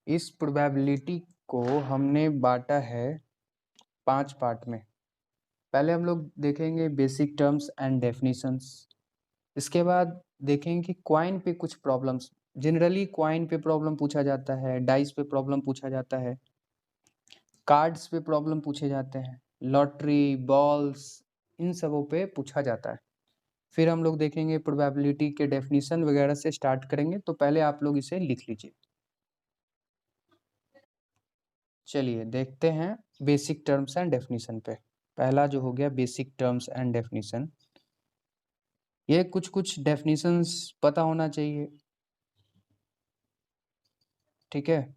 इस प्रोबेबिलिटी को हमने बांटा है 5 पार्ट में। पहले हम लोग देखेंगे बेसिक टर्म्स एंड डेफिनेशंस। इसके बाद देखेंगे कि क्वाइन पे कुछ प्रॉब्लम्स। जनरली क्वाइन पे प्रॉब्लम पूछा जाता है, डाइस पे प्रॉब्लम पूछा जाता है, कार्ड्स पे प्रॉब्लम पूछे जाते हैं, लॉटरी, बॉल्स, इन सबों पे पूछा जाता है। फिर हम लोग देखेंगे प्रोबेबिलिटी के डेफिनेशन वगैरह से स्टार्ट करेंगे। तो पहले आप लोग इसे लिख लीजिए। चलिए देखते हैं बेसिक टर्म्स एंड डेफिनेशन पे। पहला जो हो गया बेसिक टर्म्स एंड डेफिनेशन, ये कुछ डेफिनेशंस पता होना चाहिए, ठीक है।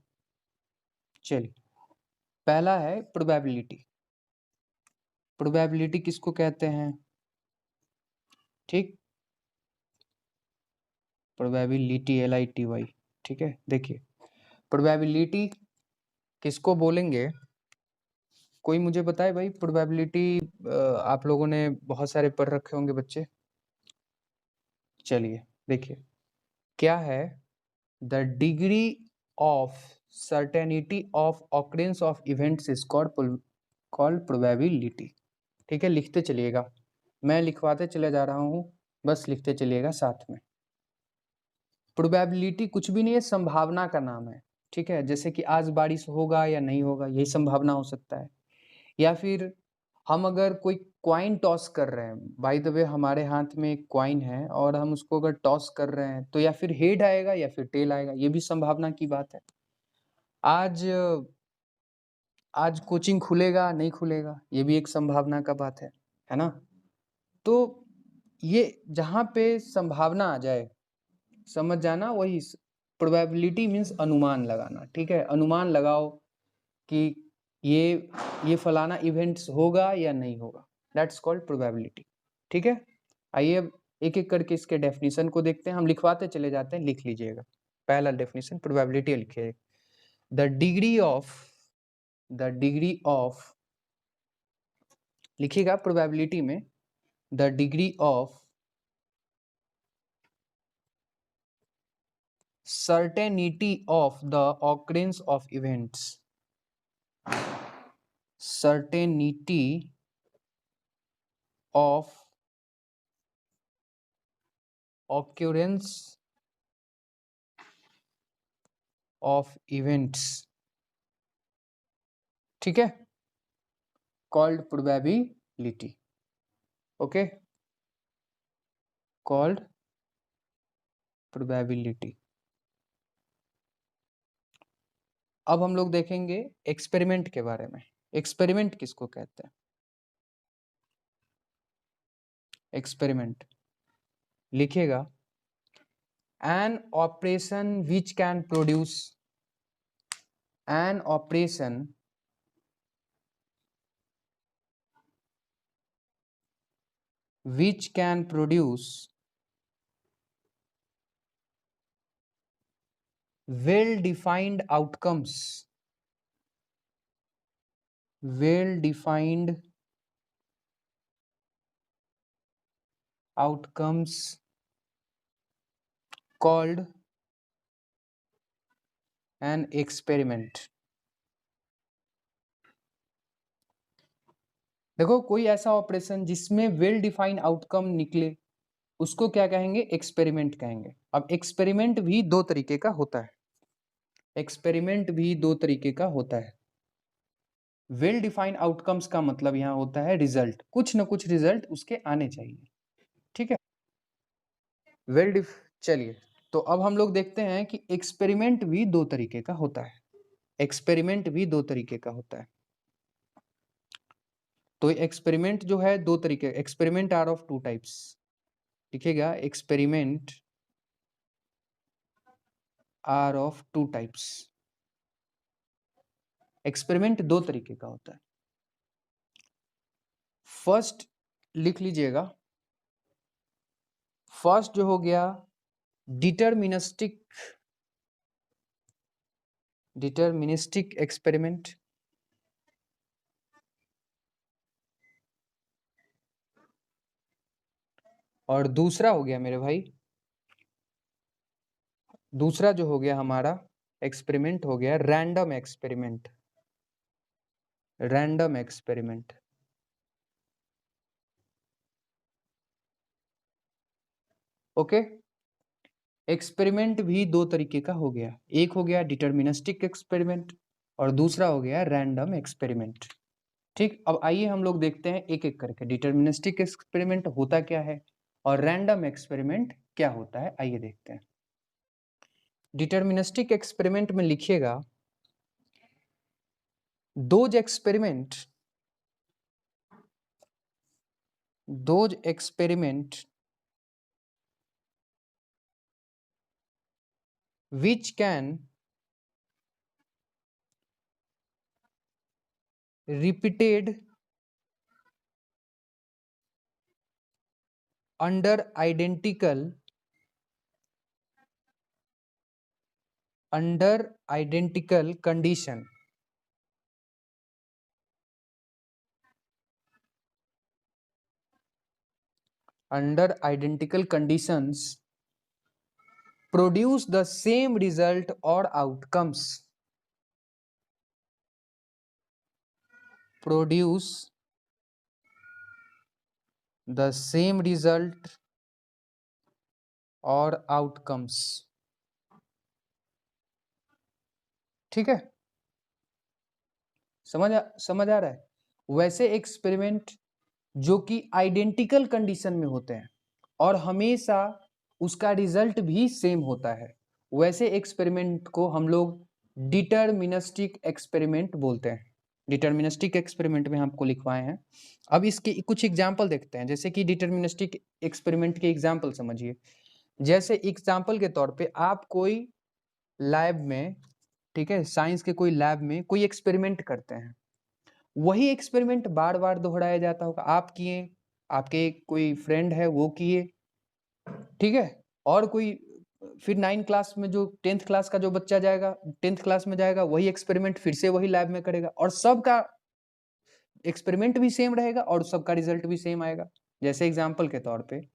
चलिए, पहला है प्रोबेबिलिटी। प्रोबेबिलिटी किसको कहते हैं? ठीक, प्रोबेबिलिटी, LITY, ठीक है। देखिए, प्रोबेबिलिटी किसको बोलेंगे? कोई मुझे बताए भाई, प्रोबेबिलिटी आप लोगों ने बहुत सारे पढ़ रखे होंगे बच्चे। चलिए देखिए, क्या है? The degree of certainty of occurrence of events is called probability. ठीक है, लिखते चलिएगा, मैं लिखवाते चले जा रहा हूँ, बस लिखते चलिएगा साथ में। प्रोबेबिलिटी कुछ भी नहीं है, संभावना का नाम है, ठीक है। जैसे कि आज बारिश होगा या नहीं होगा, यही संभावना हो सकता है। या फिर हम अगर कोई क्वाइन टॉस कर रहे हैं, बाय द वे हमारे हाथ में एक क्वाइन है और हम उसको अगर टॉस कर रहे हैं तो या फिर हेड आएगा या फिर टेल आएगा, ये भी संभावना की बात है। आज आज कोचिंग खुलेगा नहीं खुलेगा, ये भी एक संभावना का बात है ना। तो ये जहाँ पे संभावना आ जाए, समझ जाना, वही प्रोबेबिलिटी मीन्स अनुमान लगाना, ठीक है। अनुमान लगाओ कि ये फलाना इवेंट्स होगा या नहीं होगा, दैट्स कॉल्ड प्रोबेबिलिटी, ठीक है। आइए अब एक एक करके इसके डेफिनेशन को देखते हैं, हम लिखवाते चले जाते हैं, लिख लीजिएगा। पहला डेफिनेशन प्रोबेबिलिटी लिखिए, द डिग्री ऑफ लिखिएगा प्रोबेबिलिटी में, the degree of certainty of the occurrence of events, certainty of occurrence of events, ठीक है, called probability, okay, called probability। अब हम लोग देखेंगे एक्सपेरिमेंट के बारे में। एक्सपेरिमेंट किसको कहते हैं? एक्सपेरिमेंट लिखिएगा, an operation which can produce an operation which can produce well defined outcomes, well defined outcomes called an experiment। देखो, कोई ऐसा ऑपरेशन जिसमें वेल डिफाइंड आउटकम निकले, उसको क्या कहेंगे? एक्सपेरिमेंट कहेंगे। अब एक्सपेरिमेंट भी दो तरीके का होता है, एक्सपेरिमेंट भी दो तरीके का होता है। वेल डिफाइंड आउटकम्स का मतलब यहाँ होता है रिजल्ट, कुछ न कुछ रिजल्ट उसके आने चाहिए, ठीक है। चलिए, तो अब हम लोग देखते हैं कि एक्सपेरिमेंट भी दो तरीके का होता है। एक्सपेरिमेंट भी दो तरीके का होता है। तो एक्सपेरिमेंट जो है दो तरीके, experiment are of two types, लिखिएगा, experiment are of two types. Experiment दो तरीके का होता है। फर्स्ट लिख लीजिएगा, फर्स्ट जो हो गया डिटरमिनिस्टिक एक्सपेरिमेंट, और दूसरा हो गया मेरे भाई, दूसरा जो हो गया हमारा एक्सपेरिमेंट हो गया random experiment, random experiment. Okay, experiment भी दो तरीके का हो गया, एक हो गया डिटर्मिनिस्टिक एक्सपेरिमेंट और दूसरा हो गया रैंडम एक्सपेरिमेंट। ठीक, अब आइए हम लोग देखते हैं एक एक करके डिटर्मिनिस्टिक एक्सपेरिमेंट होता क्या है और रैंडम एक्सपेरिमेंट क्या होता है, आइए देखते हैं। डिटर्मिनिस्टिक एक्सपेरिमेंट में लिखिएगा those experiment which can repeated under identical condition under identical conditions produce the same result or outcomes, produce the same result और आउटकम्स। ठीक है, समझ आ रहा है। वैसे एक्सपेरिमेंट जो कि आइडेंटिकल कंडीशन में होते हैं और हमेशा उसका रिजल्ट भी सेम होता है, वैसे एक्सपेरिमेंट को हम लोग डिटर्मिनिस्टिक एक्सपेरिमेंट बोलते हैं। डिटर्मिनिस्टिक एक्सपेरिमेंट में हमको लिखवाए हैं। अब इसके कुछ एग्जाम्पल देखते हैं, जैसे कि डिटर्मिनिस्टिक एक्सपेरिमेंट के एग्जाम्पल समझिए। जैसे एग्जाम्पल के तौर पे आप कोई लैब में, ठीक है, साइंस के कोई लैब में कोई एक्सपेरिमेंट करते हैं, वही एक्सपेरिमेंट बार बार दोहराया जाता होगा। आप किए, आपके कोई फ्रेंड है वो किए, ठीक है, और कोई फिर 9 क्लास में जो 10th क्लास का जो बच्चा जाएगा, 10th क्लास में जाएगा, वही एक्सपेरिमेंट फिर से वही लैब में करेगा और सबका एक्सपेरिमेंट भी सेम रहेगा और सबका रिजल्ट भी सेम आएगा। जैसे एग्जाम्पल के तौर पे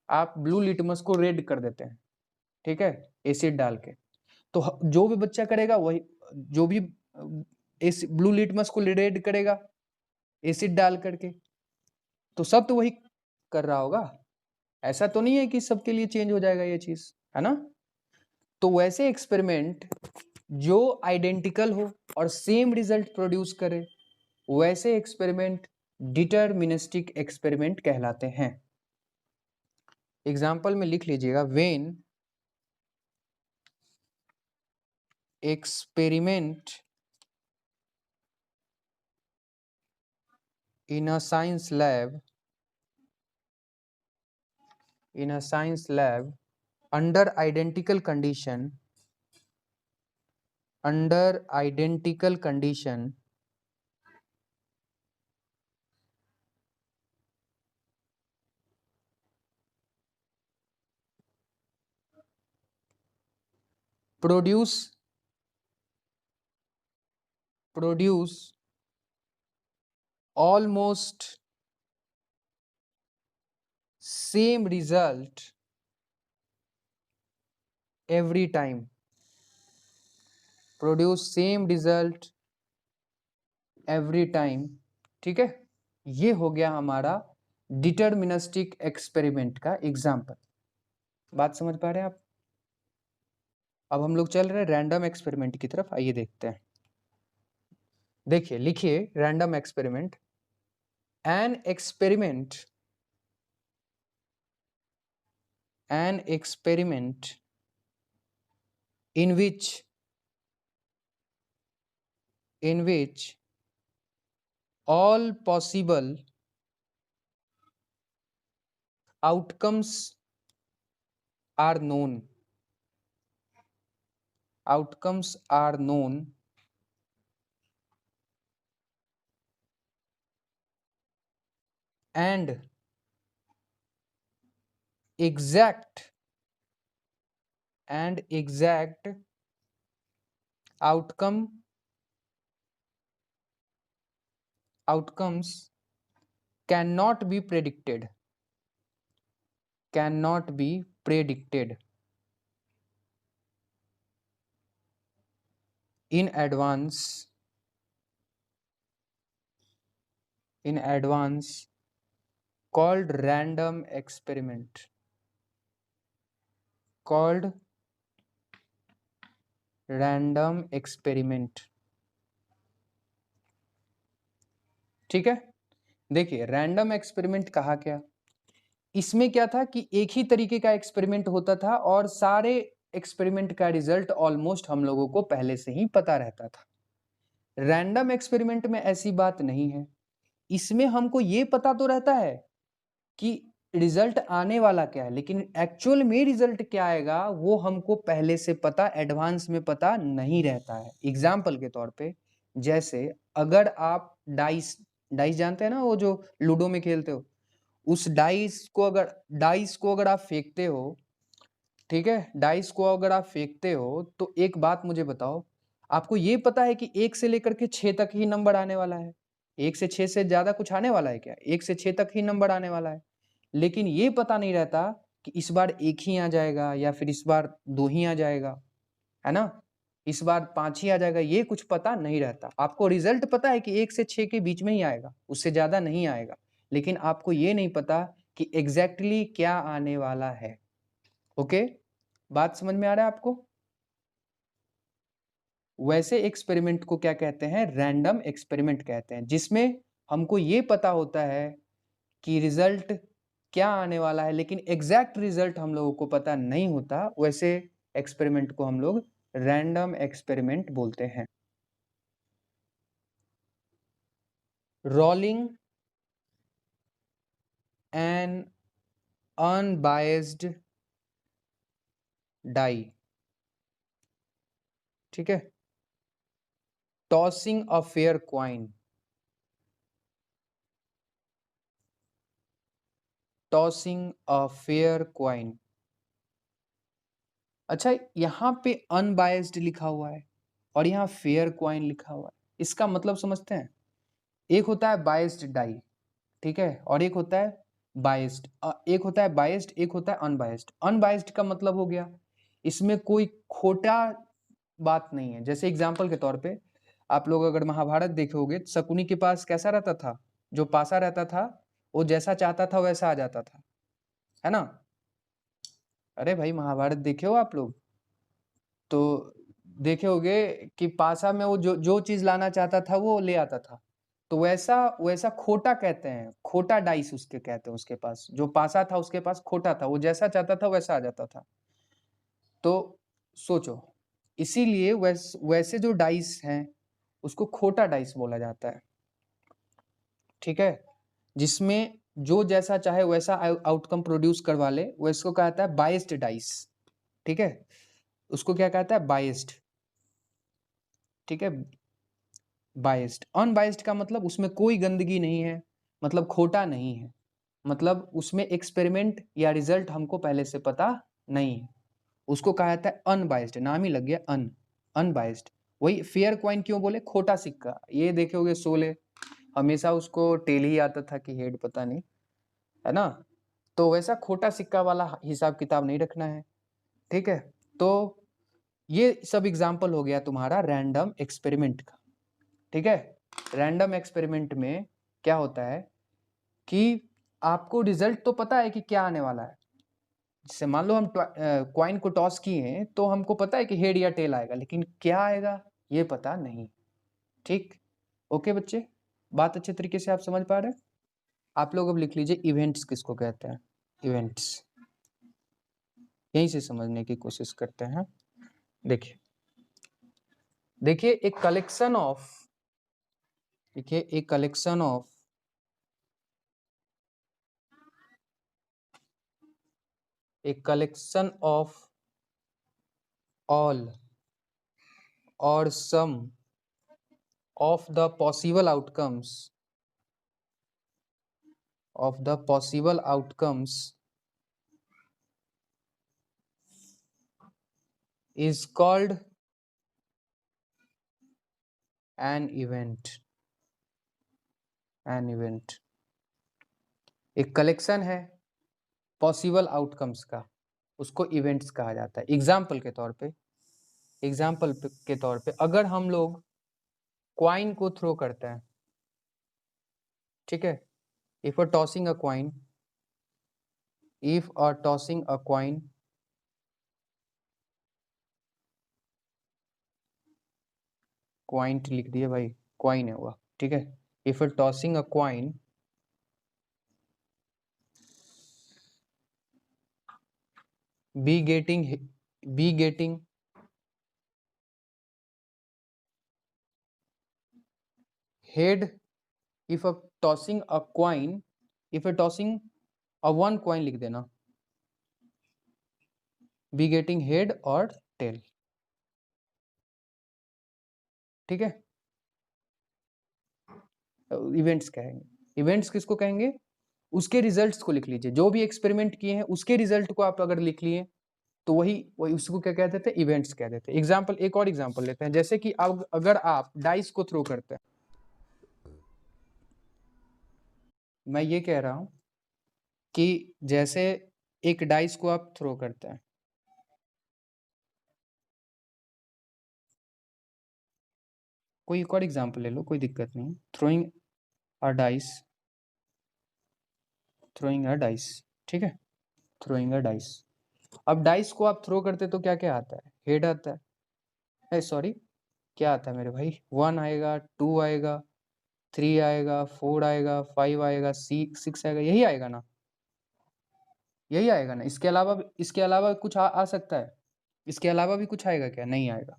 आप ब्लू लिटमस को रेड कर देते हैं, ठीक है, एसिड डाल के, तो जो भी बच्चा करेगा वही, जो भी ब्लू लिटमस को रेड करेगा एसिड डाल करके, तो सब तो वही कर रहा होगा। ऐसा तो नहीं है कि सबके लिए चेंज हो जाएगा ये चीज, है ना। तो वैसे एक्सपेरिमेंट जो आइडेंटिकल हो और सेम रिजल्ट प्रोड्यूस करे, वैसे एक्सपेरिमेंट डिटर्मिनिस्टिक एक्सपेरिमेंट कहलाते हैं। एग्जाम्पल में लिख लीजिएगा, when experiment in a science lab under identical condition produce almost same result every time, produce same result every time। ठीक है, ये हो गया हमारा डिटर्मिनिस्टिक एक्सपेरिमेंट का एग्जाम्पल। बात समझ पा रहे हैं आप। अब हम लोग चल रहे हैं रैंडम एक्सपेरिमेंट की तरफ, आइए देखते हैं। देखिए, लिखिए random experiment, an experiment in which all possible outcomes are known, and exact outcomes cannot be predicted, in advance called random experiment, called random experiment। ठीक है, देखिए रैंडम एक्सपेरिमेंट कहा क्या, इसमें क्या था कि एक ही तरीके का एक्सपेरिमेंट होता था और सारे एक्सपेरिमेंट का रिजल्ट ऑलमोस्ट हम लोगों को पहले से ही पता रहता था। रैंडम एक्सपेरिमेंट में ऐसी बात नहीं है, इसमें हमको ये पता तो रहता है कि रिजल्ट आने वाला क्या है, लेकिन एक्चुअल में रिजल्ट क्या आएगा वो हमको पहले से पता, एडवांस में पता नहीं रहता है। एग्जाम्पल के तौर पे, जैसे अगर आप डाइस डाइस जानते हैं ना, वो जो लूडो में खेलते हो, उस डाइस को अगर आप फेंकते हो, ठीक है, डाइस को अगर आप फेंकते हो तो एक बात मुझे बताओ, आपको ये पता है कि 1 से लेकर के 6 तक ही नंबर आने वाला है? 1 से 6 से ज्यादा कुछ आने वाला है क्या? 1 से 6 तक ही नंबर आने वाला है। लेकिन ये पता नहीं रहता कि इस बार 1 ही आ जाएगा या फिर इस बार 2 ही आ जाएगा, है ना? इस बार 5 ही आ जाएगा, ये कुछ पता नहीं रहता। आपको रिजल्ट पता है कि 1 से 6 के बीच में ही आएगा, उससे ज्यादा नहीं आएगा। लेकिन आपको ये नहीं पता कि एग्जैक्टली क्या आने वाला है। ओके, बात समझ में आ रहा है आपको? वैसे एक्सपेरिमेंट को क्या कहते हैं? रैंडम एक्सपेरिमेंट कहते हैं, जिसमें हमको ये पता होता है कि रिजल्ट क्या आने वाला है, लेकिन एग्जैक्ट रिजल्ट हम लोगों को पता नहीं होता। वैसे एक्सपेरिमेंट को हम लोग रैंडम एक्सपेरिमेंट बोलते हैं। रोलिंग एन अनबायस्ड डाई, ठीक है, tossing a fair coin, tossing a fair coin. अच्छा, यहाँ पे अनबायस्ड लिखा हुआ है और यहाँ फेयर क्वाइन लिखा हुआ है, इसका मतलब समझते हैं? एक होता है बायस्ड डाई, ठीक है, और एक होता है बायस्ड, एक होता है बायस्ड, एक होता है अनबायस्ड। अनबायस्ड का मतलब हो गया इसमें कोई खोटा बात नहीं है। जैसे एग्जाम्पल के तौर पे आप लोग अगर महाभारत देखे होगे, शकुनी के पास कैसा रहता था? जो पासा रहता था, वो जैसा चाहता था वैसा आ जाता था, है ना? अरे भाई, महाभारत देखे हो आप लोग तो देखे होगे कि पासा में वो जो जो चीज लाना चाहता था वो ले आता था। तो वैसा वैसा खोटा कहते हैं, खोटा डाइस उसके कहते हैं, उसके पास जो पासा था उसके पास खोटा था, वो जैसा चाहता था वैसा आ जाता था। तो सोचो, इसीलिए वैसे जो डाइस हैं उसको खोटा डाइस बोला जाता है, ठीक है, जिसमें जो जैसा चाहे वैसा आउटकम प्रोड्यूस करवा ले, वो इसको कहता है बायस्ड डाइस, ठीक है, उसको क्या कहता है? बायस्ड, ठीक है, बायस्ड। अनबायस्ड का मतलब उसमें कोई गंदगी नहीं है, मतलब खोटा नहीं है, मतलब उसमें एक्सपेरिमेंट या रिजल्ट हमको पहले से पता नहीं है, उसको कहा जाता है अनबायस्ड। नाम ही लग गया अनबायस्ड। वही फेयर क्वाइन क्यों बोले? खोटा सिक्का। ये देखे होगे शोले, हमेशा उसको टेल ही आता था कि हेड पता नहीं, है ना? तो वैसा खोटा सिक्का वाला हिसाब किताब नहीं रखना है, ठीक है। तो ये सब एग्जाम्पल हो गया तुम्हारा रैंडम एक्सपेरिमेंट का, ठीक है। रैंडम एक्सपेरिमेंट में क्या होता है कि आपको रिजल्ट तो पता है कि क्या आने वाला है। जैसे मान लो हम क्वाइन को टॉस किए हैं तो हमको पता है कि हेड या टेल आएगा, लेकिन क्या आएगा ये पता नहीं, ठीक। ओके बच्चे, बात अच्छे तरीके से आप समझ पा रहे हैं? आप लोग अब लिख लीजिए इवेंट्स किसको कहते हैं। इवेंट्स यहीं से समझने की कोशिश करते हैं। देखिए देखिए एक कलेक्शन ऑफ, देखिए एक collection of a collection of all or some of the possible outcomes is called an event। an event एक कलेक्शन है पॉसिबल आउटकम्स का, उसको इवेंट्स कहा जाता है। एग्जाम्पल के तौर पे एग्जाम्पल के तौर पे अगर हम लोग क्वाइन को थ्रो करते हैं, ठीक है, if a tossing a coin, if a tossing a coin, क्वाइंट लिख दिए भाई, क्वाइन है हुआ, ठीक है, if a tossing a coin, be getting head, if a tossing a coin, if a tossing a one coin लिख देना, be getting head और tail, ठीक है। इवेंट्स कहेंगे, इवेंट्स किसको कहेंगे, उसके रिजल्ट्स को लिख लीजिए, जो भी एक्सपेरिमेंट किए हैं उसके रिजल्ट को आप अगर लिख लिए तो वही वही उसको क्या कहते थे, इवेंट्स कह देते हैं। एग्जाम्पल, एक और एग्जाम्पल लेते हैं, जैसे कि अब अगर आप डाइस को थ्रो करते हैं, मैं ये कह रहा हूं कि जैसे एक डाइस को आप थ्रो करते हैं, कोई एक और एग्जाम्पल ले लो, कोई दिक्कत नहीं, थ्रोइंग अ डाइस, थ्रोइंग अ डाइस, ठीक है, थ्रोइंग अ डाइस। अब डाइस को आप थ्रो करते तो क्या क्या आता है, हेड आता है, सॉरी क्या आता है मेरे भाई, 1 आएगा, 2 आएगा, 3 आएगा, 4 आएगा, 5 आएगा, 6 आएगा, यही आएगा ना, यही आएगा ना, इसके अलावा कुछ आ सकता है, इसके अलावा भी कुछ आएगा क्या, नहीं आएगा।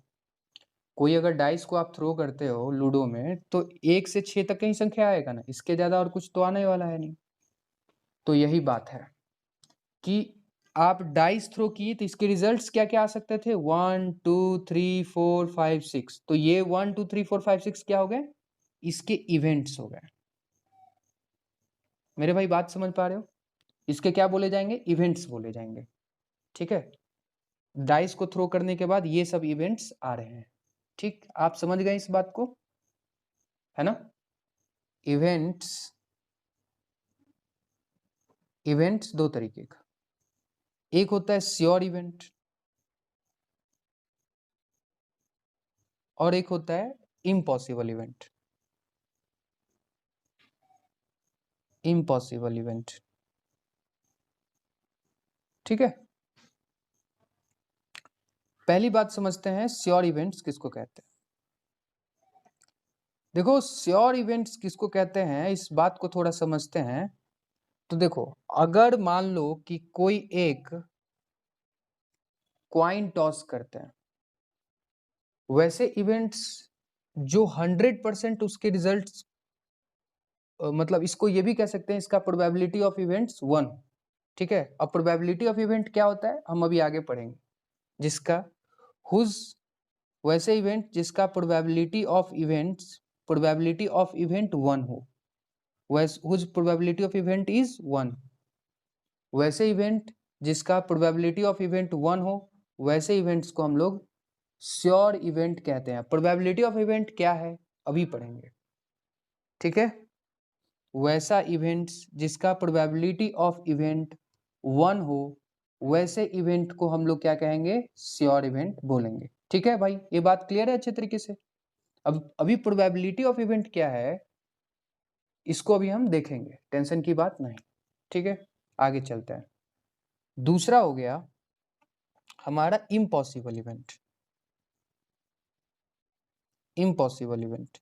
कोई अगर डाइस को आप थ्रो करते हो लूडो में तो 1 से 6 तक की संख्या आएगा ना, इसके ज्यादा और कुछ तो आने वाला है नहीं। तो यही बात है कि आप डाइस थ्रो किए तो इसके रिजल्ट्स क्या क्या आ सकते थे, 1 2 3 4 5 6, तो ये 1 2 3 4 5 6 क्या हो गए, इसके इवेंट्स हो गए। मेरे भाई बात समझ पा रहे हो, इसके क्या बोले जाएंगे, इवेंट्स बोले जाएंगे, ठीक है। डाइस को थ्रो करने के बाद ये सब इवेंट्स आ रहे हैं, ठीक, आप समझ गए इस बात को, है ना। इवेंट्स, इवेंट्स दो तरीके का, एक होता है श्योर इवेंट और एक होता है इम्पॉसिबल इवेंट, इम्पॉसिबल इवेंट, ठीक है। पहली बात समझते हैं श्योर इवेंट्स किसको कहते हैं। देखो श्योर इवेंट्स किसको कहते हैं, इस बात को थोड़ा समझते हैं। तो देखो अगर मान लो कि कोई एक क्वाइन टॉस करते हैं, वैसे इवेंट्स जो 100% उसके रिजल्ट्स, मतलब इसको ये भी कह सकते हैं, इसका प्रोबेबिलिटी ऑफ इवेंट्स 1, ठीक है। अब प्रोबेबिलिटी ऑफ इवेंट क्या होता है हम अभी आगे पढ़ेंगे, जिसका हुज, वैसे इवेंट जिसका probability of events, probability of event 1 हो, whose probability of event is 1, वैसे इवेंट जिसका प्रोबेबिलिटी ऑफ इवेंट 1 हो, वैसे इवेंट्स को हम लोग श्योर इवेंट कहते हैं। प्रोबेबिलिटी ऑफ इवेंट क्या है अभी पढ़ेंगे, ठीक है। वैसा इवेंट्स जिसका प्रोबेबिलिटी ऑफ इवेंट 1 हो, वैसे इवेंट को हम लोग क्या कहेंगे, श्योर इवेंट बोलेंगे, ठीक है भाई, ये बात क्लियर है अच्छे तरीके से। अब अभी प्रोबेबिलिटी ऑफ इवेंट क्या है इसको अभी हम देखेंगे, टेंशन की बात नहीं, ठीक है। आगे चलते हैं, दूसरा हो गया हमारा इम्पॉसिबल इवेंट, इम्पॉसिबल इवेंट।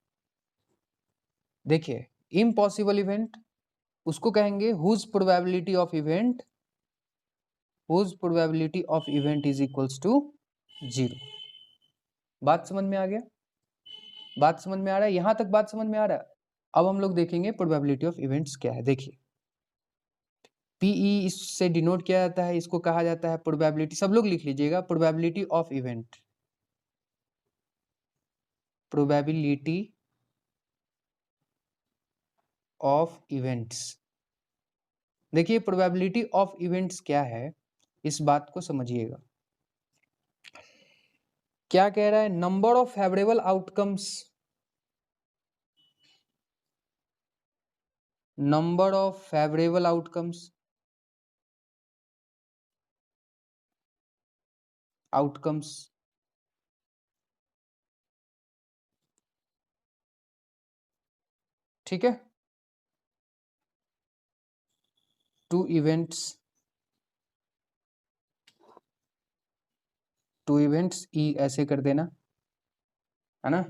देखिए इम्पॉसिबल इवेंट उसको कहेंगे whose probability of event, whose probability of event is equals to 0। बात समझ में आ गया, बात समझ में आ रहा है, यहां तक बात समझ में आ रहा है। अब हम लोग देखेंगे प्रोबेबिलिटी ऑफ इवेंट्स क्या है। देखिए पीई इससे डिनोट किया जाता है, इसको कहा जाता है प्रोबेबिलिटी, सब लोग लिख लीजिएगा, probability of event, probability of events. देखिए प्रोबेबिलिटी ऑफ इवेंट्स क्या है, इस बात को समझिएगा। क्या कह रहा है, number of favourable outcomes, number of favourable outcomes, outcomes ठीक है, 2 इवेंट्स, 2 इवेंट्स ई ऐसे कर देना, है ना,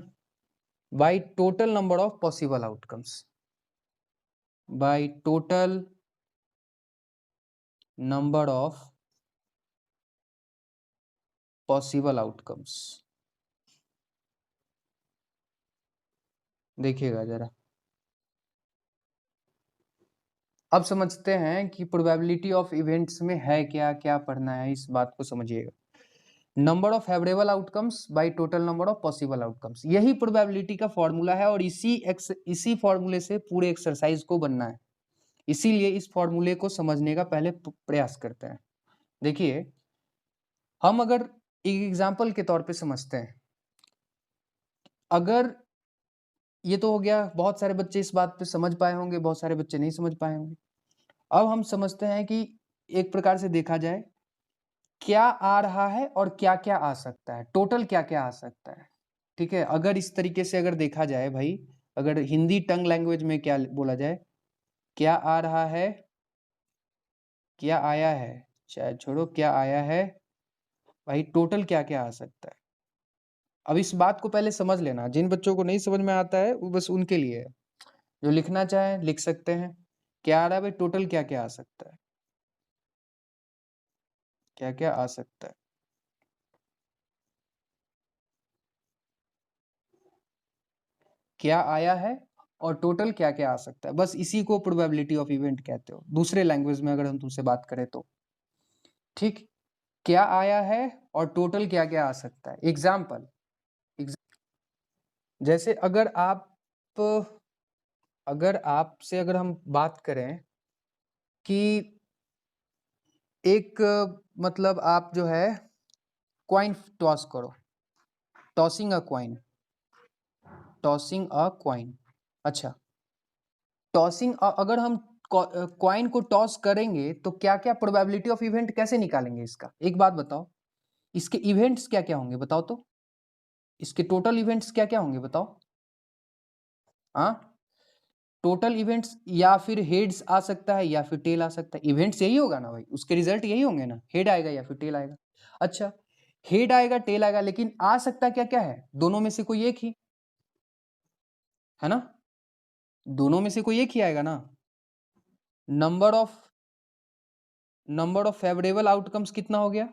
by total number of possible outcomes, by total number of possible outcomes. देखिएगा जरा, अब समझते हैं कि प्रोबेबिलिटी ऑफ इवेंट्स में है क्या, क्या पढ़ना है, इस बात को समझिएगा। Number of favourable outcomes by total number of possible outcomes, यही प्रोबेबिलिटी का फॉर्मूला है और इसी फॉर्मूले से पूरे एक्सरसाइज को बनना है। इसीलिए इस फॉर्मूले को समझने का पहले प्रयास करते हैं। देखिए, हम अगर एक एग्जाम्पल के तौर पे समझते हैं, अगर ये तो हो गया, बहुत सारे बच्चे इस बात पे समझ पाए होंगे, बहुत सारे बच्चे नहीं समझ पाए होंगे। अब हम समझते हैं कि एक प्रकार से देखा जाए क्या आ रहा है और क्या क्या आ सकता है, टोटल क्या क्या आ सकता है। ठीक है, अगर इस तरीके से अगर देखा जाए भाई, अगर हिंदी टंग लैंग्वेज में क्या बोला जाए, क्या आ रहा है, क्या आया है, शायद छोड़ो, क्या आया है भाई, टोटल क्या क्या आ सकता है। अब इस बात को पहले समझ लेना, जिन बच्चों को नहीं समझ में आता है वो बस उनके लिए है, जो लिखना चाहे लिख सकते हैं। क्या आ रहा है भाई, टोटल क्या क्या आ सकता है, क्या क्या आ सकता है, क्या आया है और टोटल क्या क्या आ सकता है, बस इसी को प्रोबेबिलिटी ऑफ इवेंट कहते हो, दूसरे लैंग्वेज में अगर हम तुमसे बात करें तो। ठीक, क्या आया है और टोटल क्या क्या आ सकता है। एग्जाम्पल, जैसे अगर आपसे अगर हम बात करें कि एक मतलब आप जो है क्वाइन टॉस करो, tossing a coin, tossing a coin. अच्छा, टॉसिंग अगर हम क्वाइन को टॉस करेंगे तो क्या क्या प्रोबेबिलिटी ऑफ इवेंट कैसे निकालेंगे इसका, एक बात बताओ, इसके इवेंट्स क्या क्या होंगे बताओ तो, इसके टोटल इवेंट्स क्या क्या होंगे बताओ। हाँ, टोटल इवेंट्स या फिर हेड्स आ सकता है या फिर टेल आ सकता है, इवेंट्स यही होगा ना भाई, उसके रिजल्ट यही होंगे ना, हेड आएगा या फिर टेल आएगा। अच्छा, हेड आएगा टेल आएगा, लेकिन आ सकता क्या क्या है, दोनों में से कोई एक ही, है ना, दोनों में से कोई एक ही आएगा ना। नंबर ऑफ फेवरेबल आउटकम्स कितना हो गया,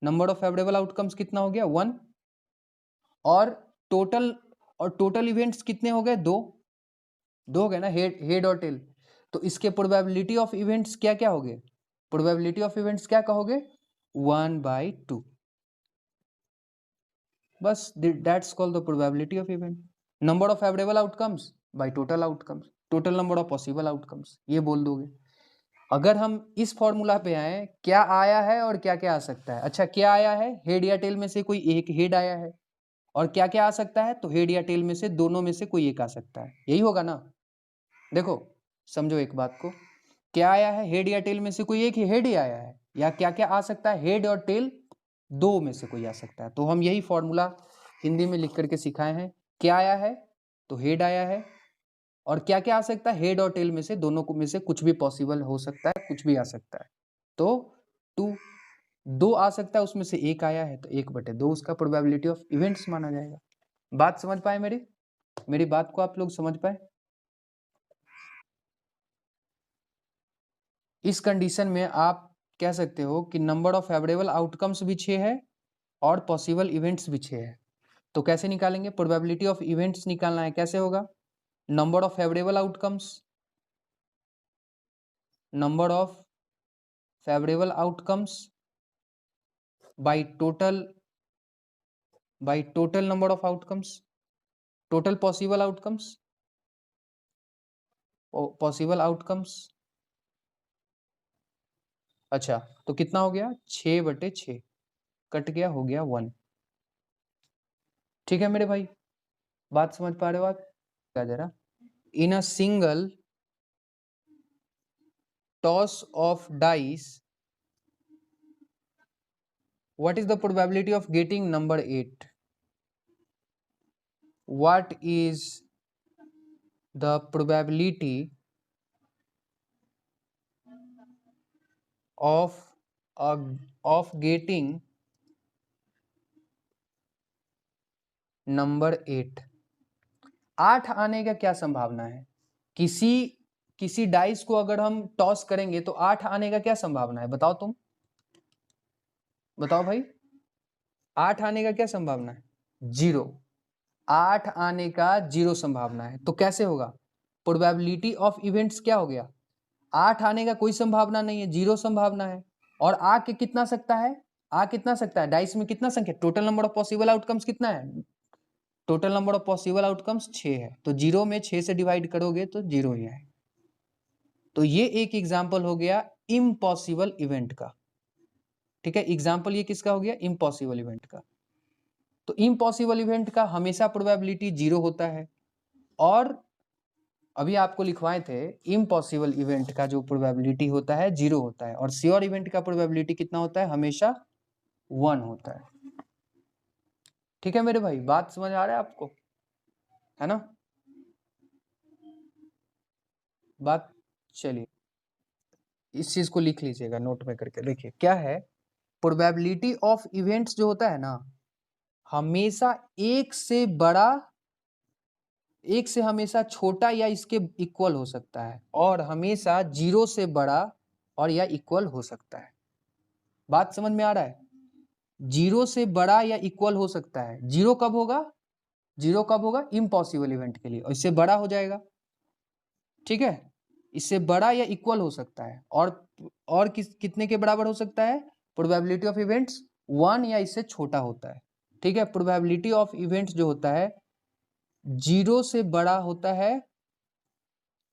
नंबर ऑफ फेवरेबल आउटकम्स कितना हो गया, 1, और टोटल, इवेंट्स कितने हो गए, 2, 2 हो गए ना, हेड और टेल। तो इसके प्रोबेबिलिटी ऑफ इवेंट्स क्या क्या हो गए, प्रोबेबिलिटी ऑफ इवेंट्स क्या कहोगे, 1/2, बस that's called the probability of event. Number of favourable outcomes by total outcomes, total number of possible outcomes, ये बोल दोगे। अगर हम इस फॉर्मूला पे आए, क्या आया है और क्या क्या आ सकता है। अच्छा, क्या आया है, हेड या टेल में से कोई एक हेड आया है, और क्या क्या आ सकता है, तो हेड या टेल में से दोनों में से कोई एक आ सकता है, यही होगा ना। देखो, समझो एक बात को, क्या आया है, हेड या टेल में से कोई एक ही हेड ही आया है, या क्या क्या आ सकता है, हेड और टेल दो में से कोई आ सकता है। तो हम यही फॉर्मूला हिंदी में लिख करके सिखाए हैं, क्या आया है तो हेड आया है, और क्या क्या आ सकता है, हेड और टेल में से दोनों को में से कुछ भी पॉसिबल हो सकता है, कुछ भी आ सकता है। तो 2, 2 आ सकता है, उसमें से एक आया है, तो 1/2 उसका प्रोबेबिलिटी ऑफ इवेंट्स माना जाएगा। बात समझ पाए मेरी बात को आप लोग समझ पाए। इस कंडीशन में आप कह सकते हो कि नंबर ऑफ फेवरेबल आउटकम्स भी 6 है और पॉसिबल इवेंट्स भी 6 है। तो कैसे निकालेंगे, प्रोबेबिलिटी ऑफ इवेंट्स निकालना है, कैसे होगा, number of favourable outcomes, number of favourable outcomes by total number of outcomes, total possible outcomes. अच्छा, तो कितना हो गया, 6/6, कट गया, हो गया 1। ठीक है मेरे भाई, बात समझ पा रहे हो आप। जरा, in a single toss of dice, what is the probability of getting number 8, what is the probability of getting number 8 आने का क्या संभावना है? किसी डाइस को अगर हम टॉस करेंगे तो 8 आने का क्या संभावना है? बताओ तुम, बताओ भाई। 8 आने का क्या संभावना है? 0। 8 आने का 0 संभावना है। तो कैसे होगा? प्रोबेबिलिटी ऑफ इवेंट्स क्या हो गया? 8 आने का कोई संभावना नहीं है, 0 संभावना है। और आ के कितना सकता है? आ कितना सकता है? डाइस में कितना संख्या? Total number of possible outcomes कितना है? Total number of possible outcomes 6 है। तो 0 में 6 से डिवाइड करोगे तो 0 ही आएगा। तो ये एक एग्जाम्पल हो गया इम्पॉसिबल इवेंट का। ठीक है, एग्जाम्पल ये किसका हो गया? इम्पॉसिबल इवेंट का। तो इम्पॉसिबल इवेंट का हमेशा प्रोबेबिलिटी 0 होता है। और अभी आपको लिखवाए थे इम्पॉसिबल इवेंट का जो प्रोबेबिलिटी होता है 0 होता है, और श्योर इवेंट का प्रोबेबिलिटी कितना होता है? हमेशा 1 होता है। ठीक है मेरे भाई, बात समझ आ रहा है आपको, है ना? बात, चलिए इस चीज को लिख लीजिएगा नोट में करके। देखिए क्या है, प्रोबेबिलिटी ऑफ इवेंट्स जो होता है ना, हमेशा एक से बड़ा, एक से हमेशा छोटा या इसके इक्वल हो सकता है, और हमेशा 0 से बड़ा और या इक्वल हो सकता है। बात समझ में आ रहा है? 0 से बड़ा या इक्वल हो सकता है। 0 कब होगा? 0 कब होगा? इम्पॉसिबल इवेंट के लिए, और इससे बड़ा हो जाएगा। ठीक है, इससे बड़ा या इक्वल हो सकता है। और कितने के बराबर हो सकता है? प्रोबेबिलिटी ऑफ इवेंट्स 1 या इससे छोटा होता है। ठीक है, प्रोबेबिलिटी ऑफ इवेंट्स जो होता है 0 से बड़ा होता है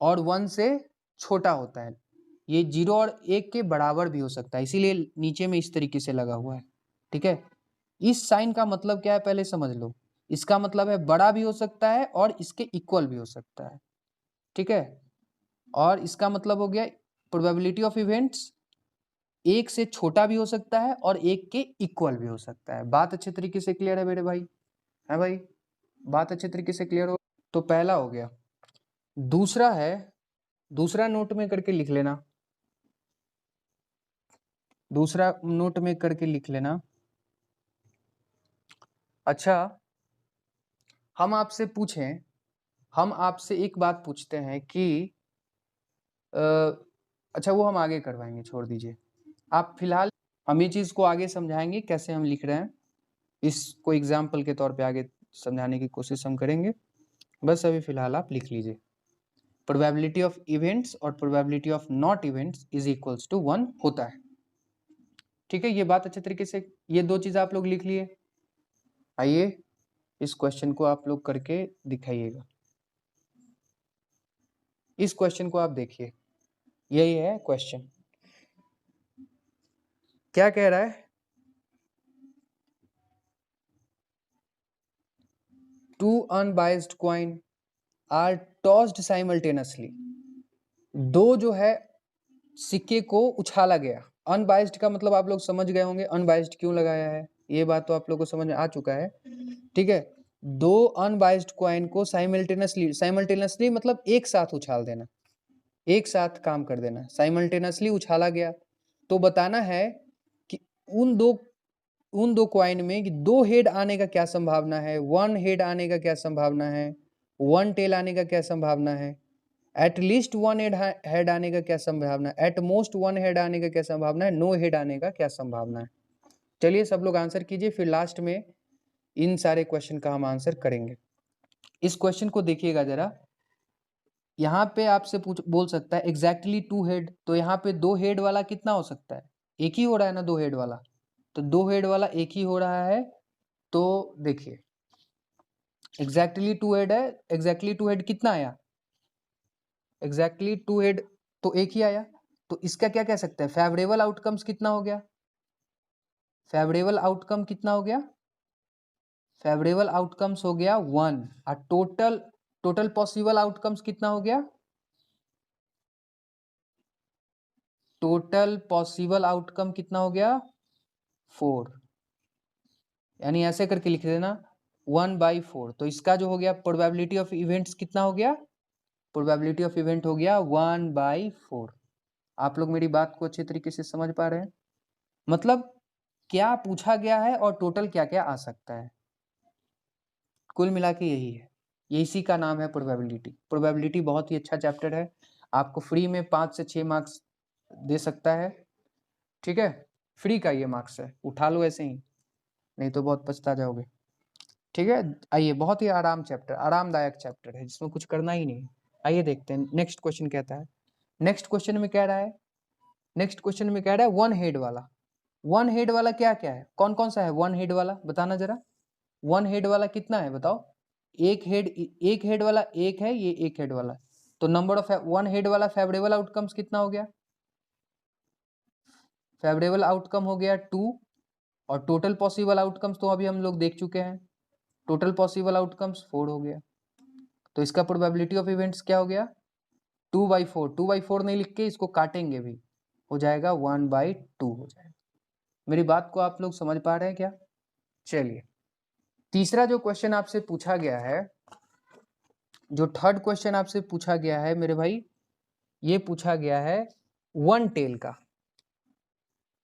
और 1 से छोटा होता है। ये 0 और 1 के बराबर भी हो सकता है, इसीलिए नीचे में इस तरीके से लगा हुआ है। ठीक है, इस साइन का मतलब क्या है पहले समझ लो। इसका मतलब है बड़ा भी हो सकता है और इसके इक्वल भी हो सकता है। ठीक है, और इसका मतलब हो गया प्रोबेबिलिटी ऑफ इवेंट्स 1 से छोटा भी हो सकता है और 1 के इक्वल भी हो सकता है। बात अच्छे तरीके से क्लियर है मेरे भाई? है भाई, बात अच्छे तरीके से क्लियर हो? तो पहला हो गया। दूसरा है, दूसरा नोट में करके लिख लेना, दूसरा नोट में करके लिख लेना। अच्छा, हम आपसे पूछें, हम आपसे एक बात पूछते हैं कि अच्छा वो हम आगे करवाएंगे, छोड़ दीजिए आप फिलहाल। हम ये चीज़ को आगे समझाएंगे कैसे हम लिख रहे हैं, इसको एग्जाम्पल के तौर पे आगे समझाने की कोशिश हम करेंगे। बस अभी फिलहाल आप लिख लीजिए, प्रोबेबिलिटी ऑफ इवेंट्स और probability of not events is equals to 1 होता है। ठीक है, ये बात अच्छे तरीके से, ये दो चीज़ आप लोग लिख लिए। आइए इस क्वेश्चन को आप लोग करके दिखाइएगा। इस क्वेश्चन को आप देखिए, यही है क्वेश्चन। क्या कह रहा है? Two unbiased coin are tossed simultaneously. दो जो है सिक्के को उछाला गया। अनबाइस्ड का मतलब आप लोग समझ गए होंगे, अनबाइस्ड क्यों लगाया है, ये बात तो आप लोग को समझ में आ चुका है। ठीक है, दो अनबाइस्ड कॉइन को साइमल्टेनियसली, साइमल्टेनियसली मतलब एक साथ उछाल देना, एक साथ काम कर देना, साइमल्टेनियसली उछाला गया। तो बताना है कि उन दो कॉइन में कि 2 हेड आने का क्या संभावना है, 1 हेड आने का क्या संभावना है, 1 टेल आने का क्या संभावना है, एटलीस्ट 1 हेड आने का क्या संभावना है, एट मोस्ट 1 हेड आने का क्या संभावना है, नो हेड आने का क्या संभावना है। चलिए सब लोग आंसर कीजिए, फिर लास्ट में इन सारे क्वेश्चन का हम आंसर करेंगे। इस क्वेश्चन को देखिएगा जरा, यहाँ पे आपसे बोल सकता है एग्जैक्टली 2 हेड, तो यहाँ पे 2 हेड वाला कितना हो सकता है? एक ही हो रहा है ना 2 हेड वाला, तो 2 हेड वाला एक ही हो रहा है। तो देखिए एग्जैक्टली 2 हेड है, एग्जैक्टली 2 हेड कितना आया? एग्जैक्टली 2 हेड तो एक ही आया। तो इसका क्या कह सकते हैं, फेवरेबल आउटकम्स कितना हो गया? फेवरेबल आउटकम कितना हो गया? फेवरेबल आउटकम्स हो गया 1, और टोटल पॉसिबल आउटकम्स कितना हो गया? टोटल पॉसिबल आउटकम कितना हो गया? 4। यानी ऐसे करके लिख देना 1/4। तो इसका जो हो गया प्रोबेबिलिटी ऑफ इवेंट्स कितना हो गया? प्रोबेबिलिटी ऑफ इवेंट हो गया 1/4। आप लोग मेरी बात को अच्छे तरीके से समझ पा रहे हैं? मतलब क्या पूछा गया है और टोटल क्या क्या आ सकता है, कुल मिला के यही है, ये इसी का नाम है प्रोबेबिलिटी। प्रोबेबिलिटी बहुत ही अच्छा चैप्टर है, आपको फ्री में 5 से 6 मार्क्स दे सकता है, ठीक है। फ्री का ये मार्क्स है, उठा लो ऐसे ही, नहीं तो बहुत पछता जाओगे, ठीक है। आइए, बहुत ही आरामदायक चैप्टर है जिसमें कुछ करना ही नहीं। आइए देखते हैं नेक्स्ट क्वेश्चन कहता है। नेक्स्ट क्वेश्चन में कह रहा है वन हेड वाला। वन हेड वाला क्या क्या है, कौन कौन सा है वन हेड वाला, बताना जरा। वन हेड वाला कितना है बताओ। एक हेड वाला एक है, ये एक हेड वाला, तो नंबर ऑफ वन हेड वाला फेवरेबल आउटकम्स कितना हो गया, फेवरेबल आउटकम हो गया 2, और टोटल पॉसिबल आउटकम्स तो अभी हम लोग देख चुके हैं, टोटल पॉसिबल आउटकम्स 4 हो गया। तो इसका प्रोबेबिलिटी ऑफ इवेंट्स क्या हो गया 2/4। 2/4 नहीं लिख के इसको काटेंगे भी, हो जाएगा 1/2 हो जाएगा। मेरी बात को आप लोग समझ पा रहे हैं क्या? चलिए, तीसरा जो क्वेश्चन आपसे पूछा गया है, जो थर्ड क्वेश्चन आपसे पूछा गया है मेरे भाई, ये पूछा गया है वन टेल का।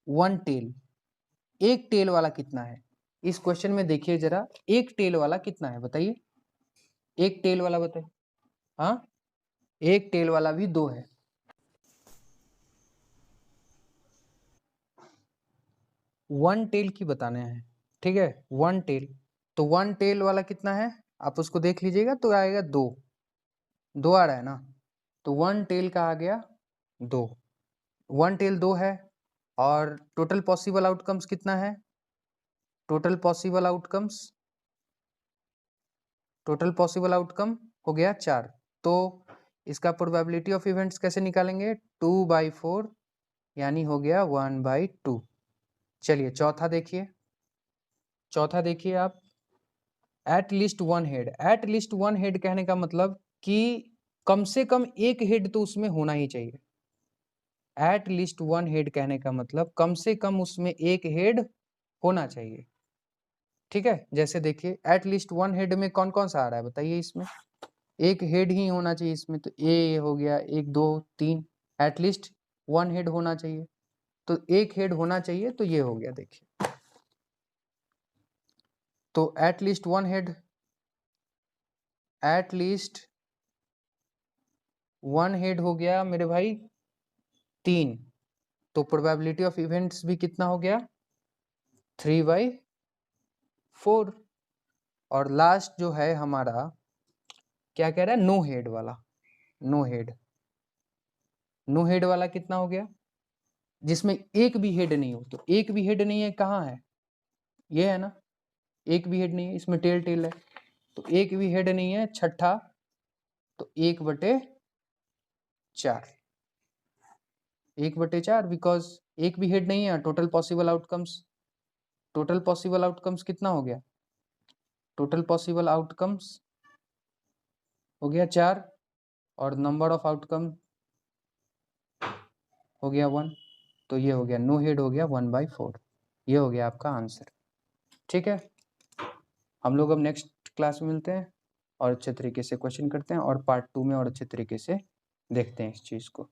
वन टेल, एक टेल वाला कितना है? इस क्वेश्चन में देखिए जरा, एक टेल वाला कितना है बताइए, एक टेल वाला बताइए। हाँ, एक टेल वाला भी 2 है। वन टेल की बताने हैं, ठीक है, वन टेल। तो वन टेल वाला कितना है, आप उसको देख लीजिएगा तो आएगा 2, 2 आ रहा है ना, तो वन टेल का आ गया 2, वन टेल 2 है। और टोटल पॉसिबल आउटकम्स कितना है, total possible outcomes, total possible outcome हो गया 4। तो इसका प्रोबेबिलिटी ऑफ इवेंट्स कैसे निकालेंगे, 2/4 यानी हो गया 1/2। चलिए चौथा देखिए, चौथा देखिए आप, at least one head. At least one head कहने का मतलब कि कम से कम एक हेड तो उसमें होना ही चाहिए। एट लीस्ट वन हेड कहने का मतलब कम से कम उसमें एक हेड होना चाहिए, ठीक है। जैसे देखिए एट लीस्ट वन हेड में कौन कौन सा आ रहा है बताइए, इसमें एक हेड ही होना चाहिए इसमें, तो ए हो गया 1 2 3, एटलीस्ट वन हेड होना चाहिए, तो एक हेड होना चाहिए, तो ये हो गया देखिए। तो at least one head, at least one head हो गया मेरे भाई 3, तो प्रोबेबिलिटी ऑफ इवेंट्स भी कितना हो गया 3/4। और लास्ट जो है हमारा क्या कह रहा है, नो हेड वाला, नो हेड, नो हेड वाला कितना हो गया, जिसमें एक भी हेड नहीं हो। तो एक भी हेड नहीं है कहाँ है, ये है ना, एक भी हेड नहीं है, इसमें टेल टेल है, तो एक भी हेड नहीं है, छठा, तो 1/4, 1/4, बिकॉज एक भी हेड नहीं है। Total possible outcomes, total possible outcomes कितना हो गया, टोटल पॉसिबल आउटकम्स हो गया 4, और नंबर ऑफ आउटकम हो गया 1, तो ये हो गया नो हेड हो गया 1/4। ये हो गया आपका आंसर, ठीक है। हम लोग अब नेक्स्ट क्लास में मिलते हैं और अच्छे तरीके से क्वेश्चन करते हैं, और पार्ट 2 में और अच्छे तरीके से देखते हैं इस चीज़ को।